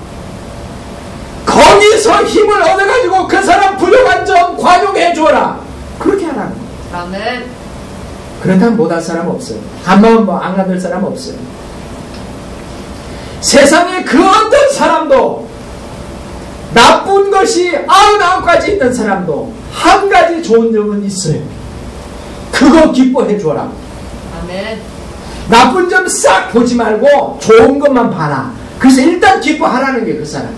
거기서 힘을 얻어가지고 그 사람 부족한 점 관용해 줘라. 그렇게 하라는 거예요. 아멘. 그렇다면 못할 사람 없어요. 한마음 뭐 안 가들 사람 없어요. 세상에 그 어떤 사람도 나쁜 것이 99가지 있는 사람도 한 가지 좋은 점은 있어요. 그거 기뻐해 줘라. 아멘. 나쁜 점 싹 보지 말고 좋은 것만 봐라. 그래서 일단 기뻐하라는 게 그 사람.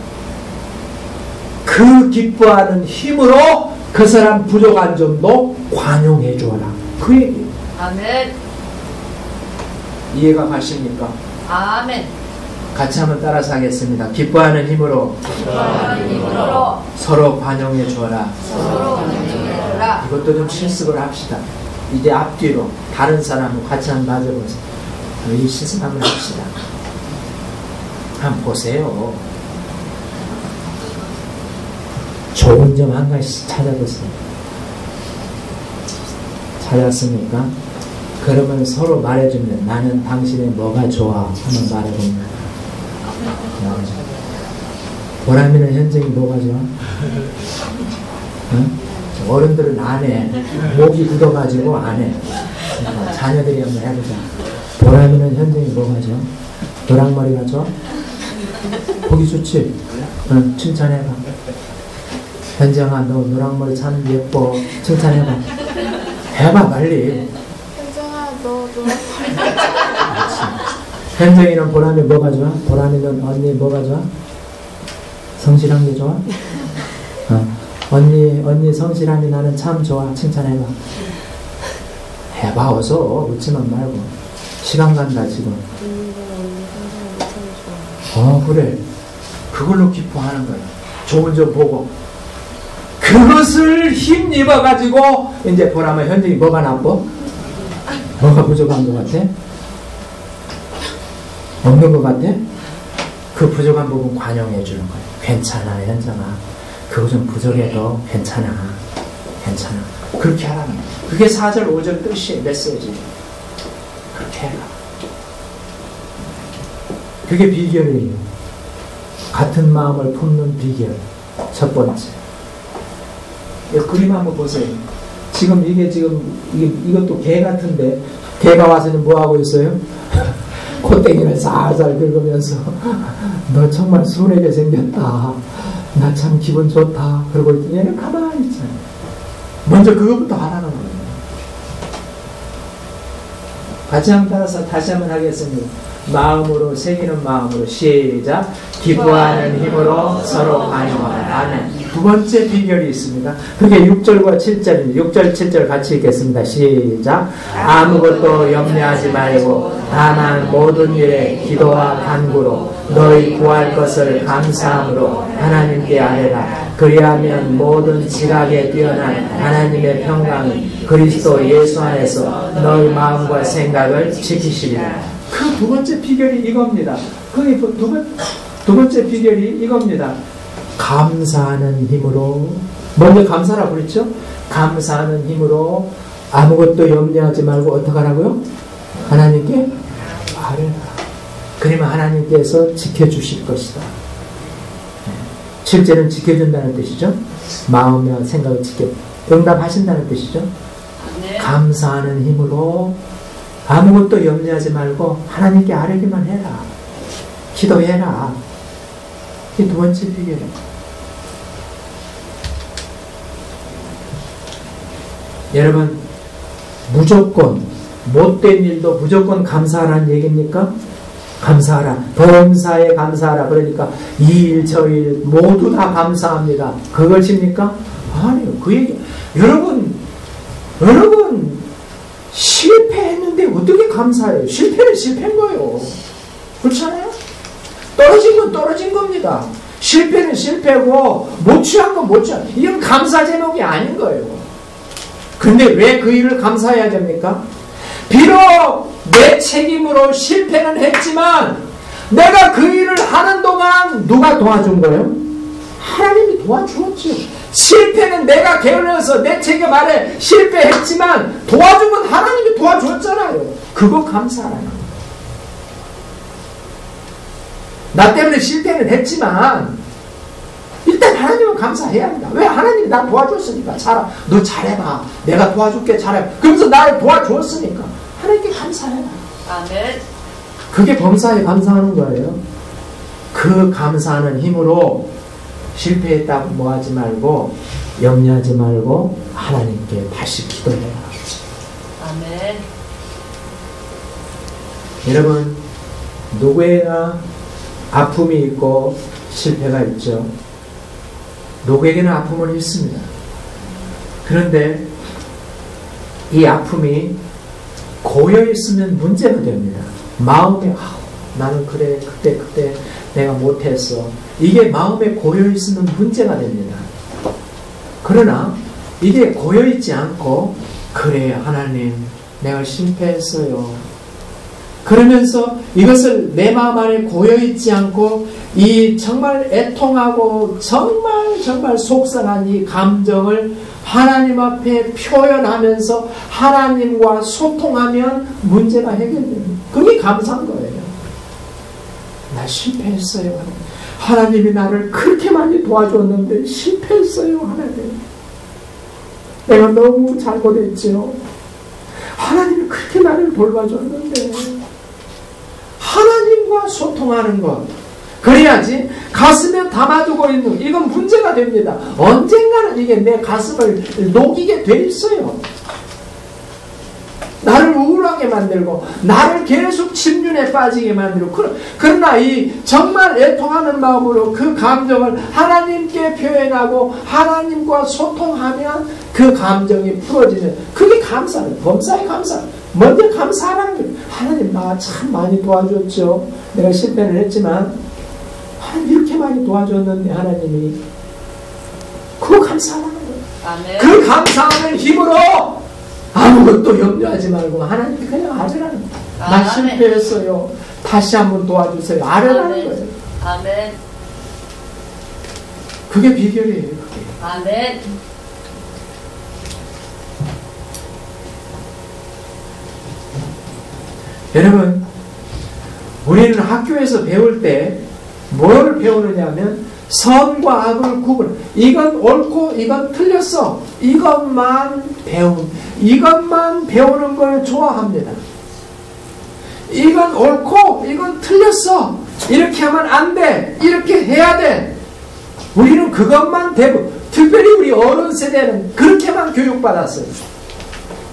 그 기뻐하는 힘으로 그 사람 부족한 점도 관용해 줘라. 그 얘기예요. 아멘. 이해가 가십니까? 아멘. 같이 한번 따라서 하겠습니다. 기뻐하는 힘으로 서로 관용해 주어라. 이것도 좀 실습을 합시다. 이제 앞뒤로 다른 사람을 같이 한번 맞아보세요. 이 실습 한번 합시다. 한번 보세요. 좋은 점 한 가지씩 찾아보세요. 찾았습니까? 그러면 서로 말해주면 나는 당신의 뭐가 좋아 한번 말해봅니다. 보람이는 현정이 뭐가 좋아? 응? 어른들은 안 해. 목이 굳어가지고 안 해. 그러니까 자녀들이 한번 해보자. 보람이는 현정이 뭐가 좋아? 노랑머리가 좋아? 보기 좋지? 응, 칭찬해봐. 현정아 너 노랑머리 참 예뻐. 칭찬해봐. 해봐 빨리. 현정아 너 현정이는 보람이 뭐가 좋아? 보람이는 언니 뭐가 좋아? 성실한 게 좋아? 언니 성실함이 나는 참 좋아. 칭찬해봐. 해봐 어서. 웃지만 말고. 시간 간다 지금. 그래. 그걸로 기뻐하는 거야. 좋은 점 보고. 그것을 힘입어가지고 이제 보라면 현정이 뭐가 나빠? 뭐가 부족한 것 같아? 없는 것 같아? 그 부족한 부분 관용해 주는 거예요. 괜찮아 현정아. 그거 좀 부족해도 괜찮아. 괜찮아. 그렇게 하라는 거예요. 그게 4절 5절 뜻이에요. 메시지. 그렇게 해라. 그게 비결이에요. 같은 마음을 품는 비결. 첫 번째. 이 그림 한번 보세요. 지금 이것도 개 같은데 개가 와서 뭐 하고 있어요? 콧땡이를 살살 긁으면서 너 정말 순하게 생겼다. 나 참 기분 좋다. 그러고 얘는 가만히 있잖아요. 먼저 그것부터 하라는 거예요. 같이 한번 따라서 다시 한번 하겠습니다. 마음으로 새기는 마음으로 시작. 기뻐하는 힘으로 서로 관용하라. 아멘. 두 번째 비결이 있습니다. 그게 6절과 7절입니다. 6절 7절 같이 읽겠습니다. 시작. 아무것도 염려하지 말고 다만 모든 일에 기도와 간구로 너희 구할 것을 감사함으로 하나님께 아뢰라. 그리하면 모든 지각에 뛰어난 하나님의 평강이 그리스도 예수 안에서 너희 마음과 생각을 지키시리라. 그 두 번째 비결이 이겁니다. 그 두 번째 비결이 이겁니다. 감사하는 힘으로, 먼저 감사라고 그랬죠? 감사하는 힘으로 아무것도 염려하지 말고 어떻게 하라고요? 하나님께 아뢰라. 그러면 하나님께서 지켜주실 것이다. 실제는 지켜준다는 뜻이죠. 마음과 생각을 응답하신다는 뜻이죠. 아멘. 감사하는 힘으로 아무것도 염려하지 말고 하나님께 아뢰기만 해라. 기도해라. 이게 두 번째 비결이에요. 여러분, 무조건 못된 일도 무조건 감사하라는 얘기입니까? 감사하라. 범사에 감사하라. 그러니까 이 일 저 일 모두 다 감사합니다. 그것입니까? 아니요. 그 얘기. 여러분 실패했는데 어떻게 감사해요? 실패는 실패인 거예요. 그렇잖아요? 떨어진 건 떨어진 겁니다. 실패는 실패고 못 취한 건 못 취한. 이건 감사 제목이 아닌 거예요. 근데 왜 그 일을 감사해야 됩니까? 비록 내 책임으로 실패는 했지만 내가 그 일을 하는 동안 누가 도와준 거예요? 하나님이 도와주었죠. 실패는 내가 게을러서 내 책임 아래 실패했지만 도와준 건 하나님이 도와줬잖아요. 그거 감사하라. 나 때문에 실패는 했지만 일단 하나님은 감사해야 합니다. 왜? 하나님이 나 도와줬으니까. 너 잘해봐. 내가 도와줄게. 잘해봐. 그러면서 나를 도와줬으니까 하나님께 감사해라. 아멘. 그게 범사에 감사하는 거예요. 그 감사하는 힘으로 실패했다고 뭐하지 말고 염려하지 말고 하나님께 다시 기도해라. 아멘. 여러분, 누구에나 아픔이 있고 실패가 있죠. 누구에게는 아픔은 있습니다. 그런데 이 아픔이 고여있으면 문제가 됩니다. 마음에 나는 그래 그때 내가 못했어. 이게 마음에 고여있으면 문제가 됩니다. 그러나 이게 고여있지 않고 그래 하나님 내가 실패했어요. 그러면서 이것을 내 마음 안에 고여있지 않고 이 정말 애통하고 정말 속상한 이 감정을 하나님 앞에 표현하면서 하나님과 소통하면 문제가 해결됩니다. 그게 감사한 거예요. 나 실패했어요. 하나님이 나를 그렇게 많이 도와줬는데 실패했어요. 하나님. 내가 너무 잘못했지요. 하나님이 그렇게 나를 돌봐줬는데 하나님과 소통하는 것. 그래야지 가슴에 담아두고 있는 이건 문제가 됩니다. 언젠가는 이게 내 가슴을 녹이게 돼 있어요. 나를 우울하게 만들고 나를 계속 침륜에 빠지게 만들고 그러나 이 정말 애통하는 마음으로 그 감정을 하나님께 표현하고 하나님과 소통하면 그 감정이 풀어지는 그게 감사는 범사의 감사. 먼저 감사하라는 거예요. 하나님 나 참 많이 도와줬죠. 내가 실패를 했지만 하나님 이렇게 많이 도와줬는데 하나님이 그거 감사하라는 거예요. 아멘. 그 감사하는 힘으로 아무것도 염려하지 말고 하나님 그냥 아뢰라는 거예요. 나 실패했어요. 다시 한번 도와주세요. 아뢰라는 거예요. 아멘. 그게 비결이에요. 그게. 아멘. 여러분, 우리는 학교에서 배울 때 뭘 배우느냐면 선과 악을 구분. 이건 옳고 이건 틀렸어. 이것만 배우는 걸 좋아합니다. 이건 옳고 이건 틀렸어. 이렇게 하면 안 돼. 이렇게 해야 돼. 우리는 그것만 특별히 우리 어른 세대는 그렇게만 교육받았어요.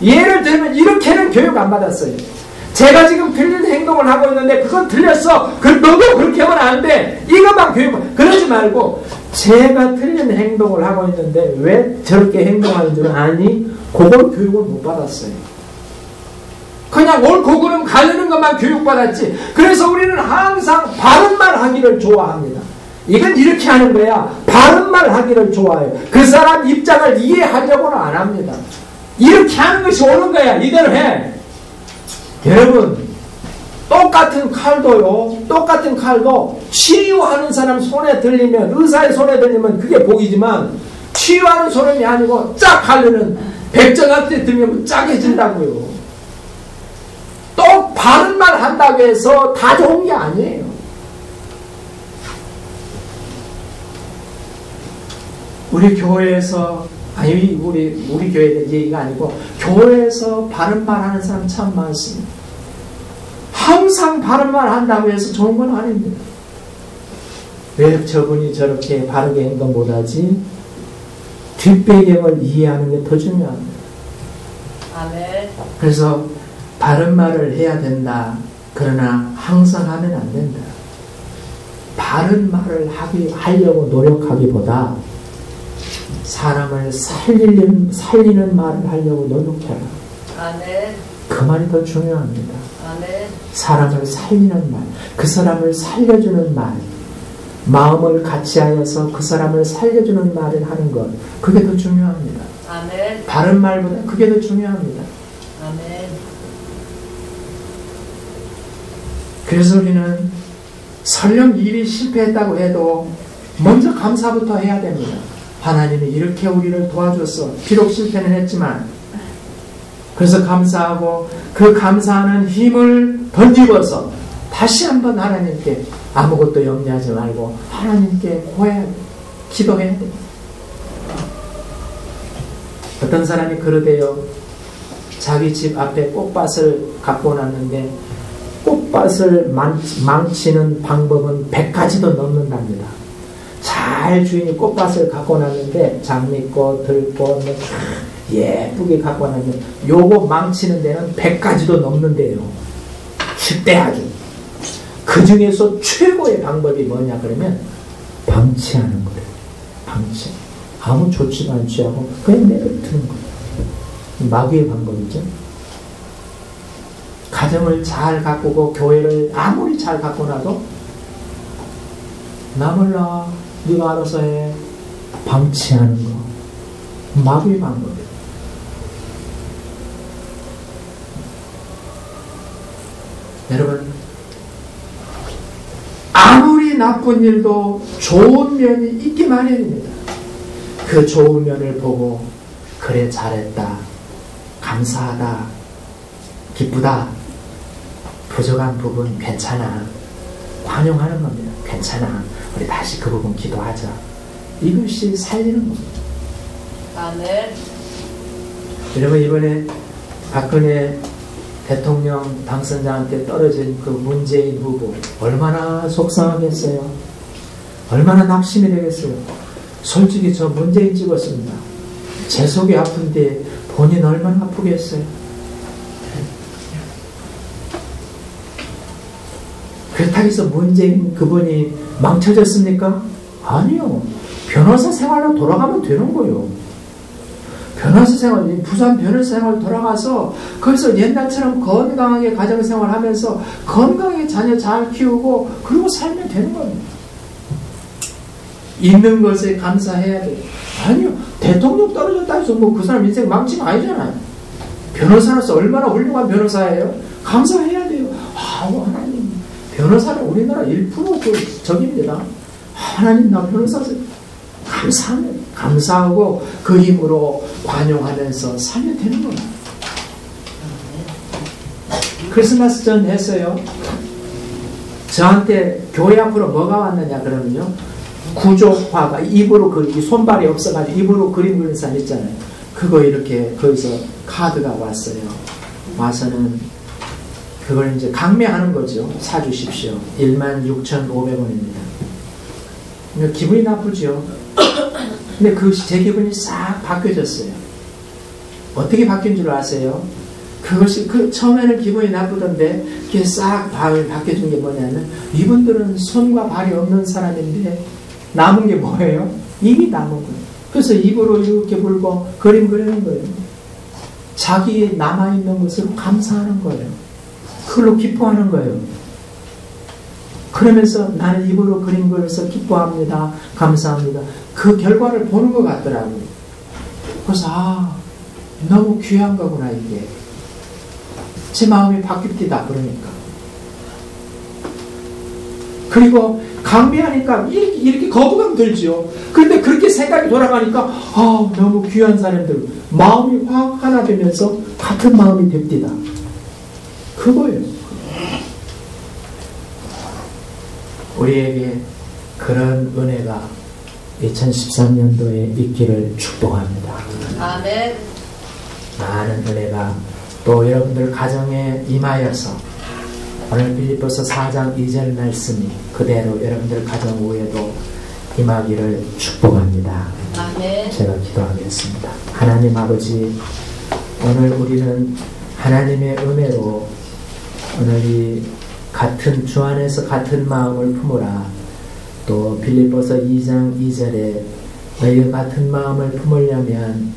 예를 들면 이렇게는 교육 안 받았어요. 제가 지금 틀린 행동을 하고 있는데 그건 틀렸어. 너도 그렇게 하면 안 돼. 이것만 교육. 그러지 말고 제가 틀린 행동을 하고 있는데 왜 저렇게 행동하는 줄 아니? 그걸 교육을 못 받았어요. 그냥 옳고 그름 가르는 것만 교육받았지. 그래서 우리는 항상 바른 말 하기를 좋아합니다. 이건 이렇게 하는 거야. 바른 말 하기를 좋아해요. 그 사람 입장을 이해하려고는 안 합니다. 이렇게 하는 것이 옳은 거야. 이대로 해. 여러분, 똑같은 칼도 치유하는 사람 손에 들리면, 의사의 손에 들리면 그게 복이지만 치유하는 소름이 아니고 쫙 가르는 백정한테 들리면 짝해진다고요. 또 바른 말 한다고 해서 다 좋은 게 아니에요. 우리 교회에서, 아니, 우리 교회 얘기가 아니고, 교회에서 바른 말 하는 사람 참 많습니다. 항상 바른 말 한다고 해서 좋은 건 아닙니다. 왜 저분이 저렇게 바르게 행동 못하지? 뒷배경을 이해하는 게 더 중요합니다. 아멘. 그래서 바른 말을 해야 된다. 그러나 항상 하면 안 된다. 바른 말을 하려고 노력하기보다 사람을 살리는 말을 하려고 노력해라. 아멘. 그 말이 더 중요합니다. 아멘. 사람을 살리는 말, 그 사람을 살려주는 말, 마음을 같이하여서 그 사람을 살려주는 말을 하는 것, 그게 더 중요합니다. 아멘. 바른 말보다 그게 더 중요합니다. 아멘. 그래서 우리는 설령 일이 실패했다고 해도 먼저 감사부터 해야 됩니다. 하나님이 이렇게 우리를 도와줬어. 비록 실패는 했지만. 그래서 감사하고 그 감사하는 힘을 덧입어서 다시 한번 하나님께 아무것도 염려하지 말고 하나님께 구해야 돼. 기도해야 돼. 어떤 사람이 그러대요. 자기 집 앞에 꽃밭을 갖고 놨는데 꽃밭을 망치는 방법은 100가지도 넘는답니다. 잘 주인이 꽃밭을 갖고 놨는데 장미꽃, 들꽃 예쁘게 갖고 놨는데 요거 망치는 데는 100가지도 넘는데요. 실대하기. 그 중에서 최고의 방법이 뭐냐 그러면 방치하는 거예요. 방치. 아무 조치도 안 취하고 그냥 내버려두는 거예요. 마귀의 방법이죠. 가정을 잘 가꾸고 교회를 아무리 잘 가꾸나도 나 몰라 네가 알아서 해. 방치하는 거. 마귀의 방법이에요. 여러분 아무리 나쁜 일도 좋은 면이 있기 마련입니다. 그 좋은 면을 보고 그래 잘했다, 감사하다, 기쁘다, 부족한 부분 괜찮아, 관용하는 겁니다. 괜찮아, 우리 다시 그 부분 기도하자. 이것이 살리는 겁니다. 아멘. 여러분 이번에 박근혜 대통령 당선자한테 떨어진 그 문재인 후보 얼마나 속상하겠어요. 얼마나 낙심이 되겠어요. 솔직히 저 문재인 찍었습니다. 제 속이 아픈데 본인 얼마나 아프겠어요. 그렇다고 해서 문재인 그분이 망쳐졌습니까? 아니요. 변호사 생활로 돌아가면 되는 거예요. 변호사 생활, 부산 변호사 생활 돌아가서 거기서 옛날처럼 건강하게 가정생활 하면서 건강하게 자녀 잘 키우고 그리고 살면 되는 겁니다. 있는 것에 감사해야 돼요. 아니요. 대통령 떨어졌다 해서 뭐 그 사람 인생 망치는 아니잖아요. 변호사로서 얼마나 훌륭한 변호사예요? 감사해야 돼요. 하나님, 변호사는 우리나라 1% 그 적입니다. 하나님, 나 변호사서 감사하고 그 힘으로 관용하면서 살면 되는 겁니다. 크리스마스 전 했어요. 저한테 교회 앞으로 뭐가 왔느냐 그러면요, 구조화가 입으로 그리기, 손발이 없어가지고 입으로 그림 그리는 사람 있잖아요. 그거 이렇게 거기서 카드가 왔어요. 와서는 그걸 이제 강매하는 거죠. 사주십시오. 16,500원입니다. 기분이 나쁘죠. 근데 제 기분이 싹 바뀌어졌어요. 어떻게 바뀐 줄 아세요? 그것이 처음에는 기분이 나쁘던데 그게 싹 바뀌어진 게 뭐냐면, 이분들은 손과 발이 없는 사람인데 남은 게 뭐예요? 입이 남은 거예요. 그래서 입으로 이렇게 불고 그림 그리는 거예요. 자기 남아있는 것으로 감사하는 거예요. 그걸로 기뻐하는 거예요. 그러면서 나는 입으로 그림 그려서 기뻐합니다, 감사합니다. 그 결과를 보는 것 같더라고요. 그래서 너무 귀한 거구나 이게. 제 마음이 바뀝니다. 그러니까. 그리고 강매하니까 이렇게 거부감 들죠. 그런데 그렇게 생각이 돌아가니까 너무 귀한 사람들 마음이 확 하나 되면서 같은 마음이 됩니다. 그거예요. 우리에게 그런 은혜가 2013년도에 있기를 축복합니다. 아멘. 많은 은혜가 또 여러분들 가정에 임하여서 오늘 빌립보서 4장 2절 말씀이 그대로 여러분들 가정 위에도 임하기를 축복합니다. 아멘. 제가 기도하겠습니다. 하나님 아버지, 오늘 우리는 하나님의 은혜로 오늘 이 같은 주 안에서 같은 마음을 품으라. 또 빌립보서 2장 2절에 너희가 같은 마음을 품으려면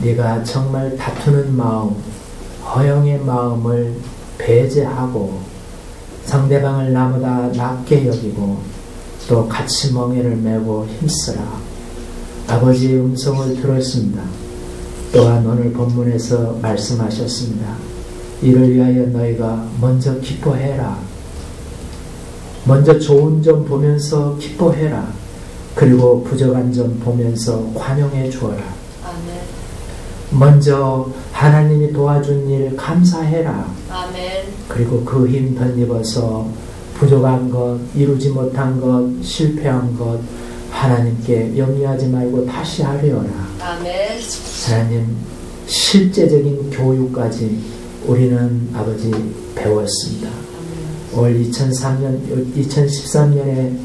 네가 정말 다투는 마음, 허영의 마음을 배제하고 상대방을 나보다 낮게 여기고 또 같이 멍에를 메고 힘쓰라. 아버지의 음성을 들었습니다. 또한 오늘 본문에서 말씀하셨습니다. 이를 위하여 너희가 먼저 기뻐해라. 먼저 좋은 점 보면서 기뻐해라. 그리고 부족한 점 보면서 관용해 주어라. 아멘. 먼저 하나님이 도와준 일 감사해라. 아멘. 그리고 그 힘 덧입어서 부족한 것, 이루지 못한 것, 실패한 것 하나님께 염려하지 말고 다시 하려라. 아멘. 하나님, 실제적인 교육까지 우리는 아버지 배웠습니다. 올 2013년에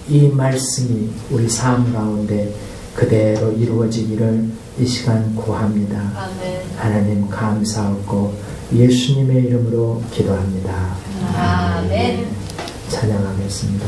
이 말씀이 우리 삶 가운데 그대로 이루어지기를 이 시간 구합니다. 아멘. 하나님 감사하고 예수님의 이름으로 기도합니다. 아멘. 찬양하겠습니다.